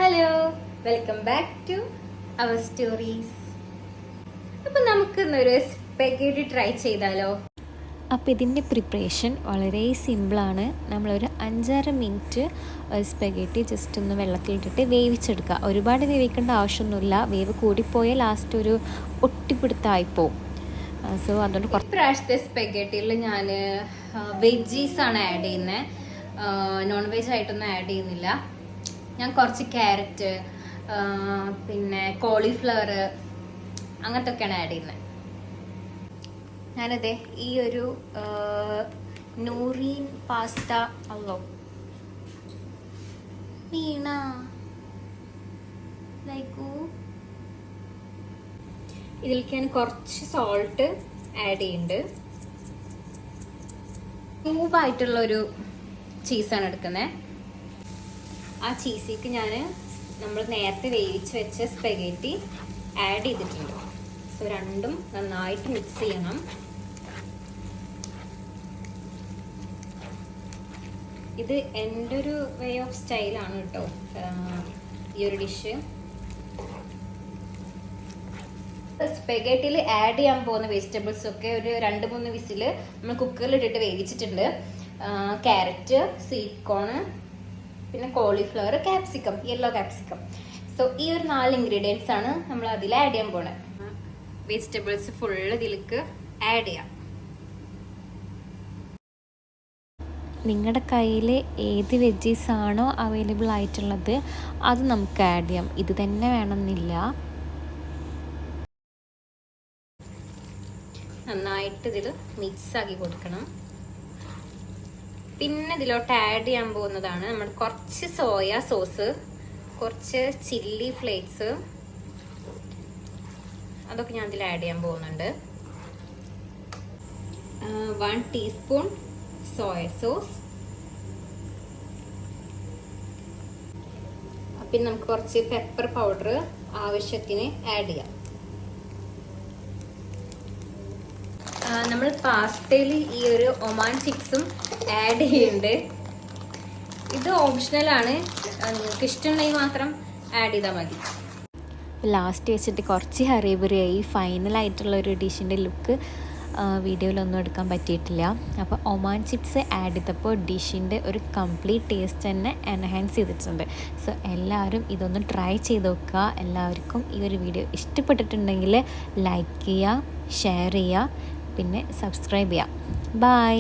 Hello, welcome back to our stories. അപ്പം നമുക്ക് ഇന്നൊരു സ്പെഗറ്റി ട്രൈ ചെയ്താലോ? അപ്പോൾ ഇതിൻ്റെ പ്രിപ്പറേഷൻ വളരെ സിമ്പിളാണ്. നമ്മളൊരു 5-6 മിനിറ്റ് സ്പെഗറ്റി ജസ്റ്റ് ഒന്ന് വെള്ളത്തിലിട്ടിട്ട് വേവിച്ചെടുക്കുക. ഒരുപാട് വേവിക്കേണ്ട ആവശ്യമൊന്നുമില്ല. വേവ് കൂടിപ്പോയാൽ ലാസ്റ്റ് ഒരു ഒട്ടിപ്പിടുത്തമായിപ്പോവും. സോ അതുകൊണ്ട് പ്രാവശ്യത്തെ സ്പെഗറ്റിയിൽ ഞാൻ വെജീസാണ് ആഡ് ചെയ്യുന്നത്. നോൺ വെജ് ആയിട്ടൊന്നും ആഡ് ചെയ്യുന്നില്ല. ഞാൻ കുറച്ച് ക്യാരറ്റ്, പിന്നെ കോളിഫ്ലവർ അങ്ങനത്തെ ഒക്കെയാണ് ആഡ് ചെയ്യുന്നത്. ഞാനതെ ഈ ഒരു നൂറീൻ പാസ്ത അല്ലോ വീണ ലൈക്കൂ ഇതിലേക്ക് ഞാൻ കുറച്ച് സോൾട്ട് ആഡ് ചെയ്യുന്നുണ്ട്. സ്മൂവായിട്ടുള്ളൊരു ചീസാണ് എടുക്കുന്നത്. ആ ചീസിക്ക് ഞാൻ നമ്മൾ നേരത്തെ വേവിച്ച് വെച്ച സ്പെഗറ്റി ആഡ് ചെയ്തിട്ടുണ്ട്. സോ രണ്ടും നന്നായിട്ട് മിക്സ് ചെയ്യണം. ഇത് എൻ്റെ ഒരു വേ ഓഫ് സ്റ്റൈലാണ് കേട്ടോ ഈ ഒരു ഡിഷ്. സ്പെഗറ്റിയിൽ ആഡ് ചെയ്യാൻ പോകുന്ന വെജിറ്റബിൾസ് ഒക്കെ ഒരു 2-3 വിസിൽ നമ്മൾ കുക്കറിൽ ഇട്ടിട്ട് വേവിച്ചിട്ടുണ്ട്. ക്യാരറ്റ്, സ്വീറ്റ് കോൺ, പിന്നെ cauliflower, capsicum, yellow capsicum. So ഈ ഒരു 4 ഇൻഗ്രീഡിയൻസ് ആണ് നമ്മൾ അതിൽ ആഡ് ചെയ്യാൻ പോണത്. വെജിറ്റബിൾസ് ഫുള്ള് ഇതിലേക്ക് ആഡ് ചെയ്യാം. നിങ്ങളുടെ കയ്യിൽ ഏത് വെജീസാണോ അവൈലബിൾ ആയിട്ടുള്ളത് അത് നമുക്ക് ആഡ് ചെയ്യാം. ഇത് തന്നെ വേണമെന്നില്ല. നന്നായിട്ട് ഇതിൽ മിക്സ് ആക്കി കൊടുക്കണം. പിന്നെ ഇതിലോട്ട് ആഡ് ചെയ്യാൻ പോകുന്നതാണ് നമ്മൾ കുറച്ച് സോയ സോസ്, കുറച്ച് ചില്ലി ഫ്ലേക്സ്, അതൊക്കെ ഞാൻ ഇതിൽ ആഡ് ചെയ്യാൻ പോകുന്നുണ്ട്. 1 ടീസ്പൂൺ സോയ സോസ്. പിന്നെ നമുക്ക് കുറച്ച് പെപ്പർ പൗഡർ ആവശ്യത്തിന് ആഡ് ചെയ്യാം. നമ്മൾ പാസ്തയിൽ ഈ ഒരു ഒമാൻ ചിപ്സും ആഡ് ചെയ്യുന്നുണ്ട്. ഇത് ഓപ്ഷണലാണ്, നിങ്ങൾക്ക് ഇഷ്ടമുണ്ടെങ്കിൽ മാത്രം ആഡ് ചെയ്താൽ മതി. ലാസ്റ്റ് വെച്ചിട്ട് കുറച്ച് ഹറിബറിയായി. ഫൈനലായിട്ടുള്ളൊരു ഡിഷിൻ്റെ ലുക്ക് വീഡിയോയിലൊന്നും എടുക്കാൻ പറ്റിയിട്ടില്ല. അപ്പോൾ ഒമാൻ ചിപ്സ് ആഡ് ചെയ്തപ്പോൾ ഡിഷിൻ്റെ ഒരു കംപ്ലീറ്റ് ടേസ്റ്റ് തന്നെ എൻഹാൻസ് ചെയ്തിട്ടുണ്ട്. സോ എല്ലാവരും ഇതൊന്ന് ട്രൈ ചെയ്ത് നോക്കുക. എല്ലാവർക്കും ഈ ഒരു വീഡിയോ ഇഷ്ടപ്പെട്ടിട്ടുണ്ടെങ്കിൽ ലൈക്ക് ചെയ്യുക, ഷെയർ ചെയ്യുക, പിന്നെ സബ്സ്ക്രൈബ് ചെയ്യുക. ബൈ.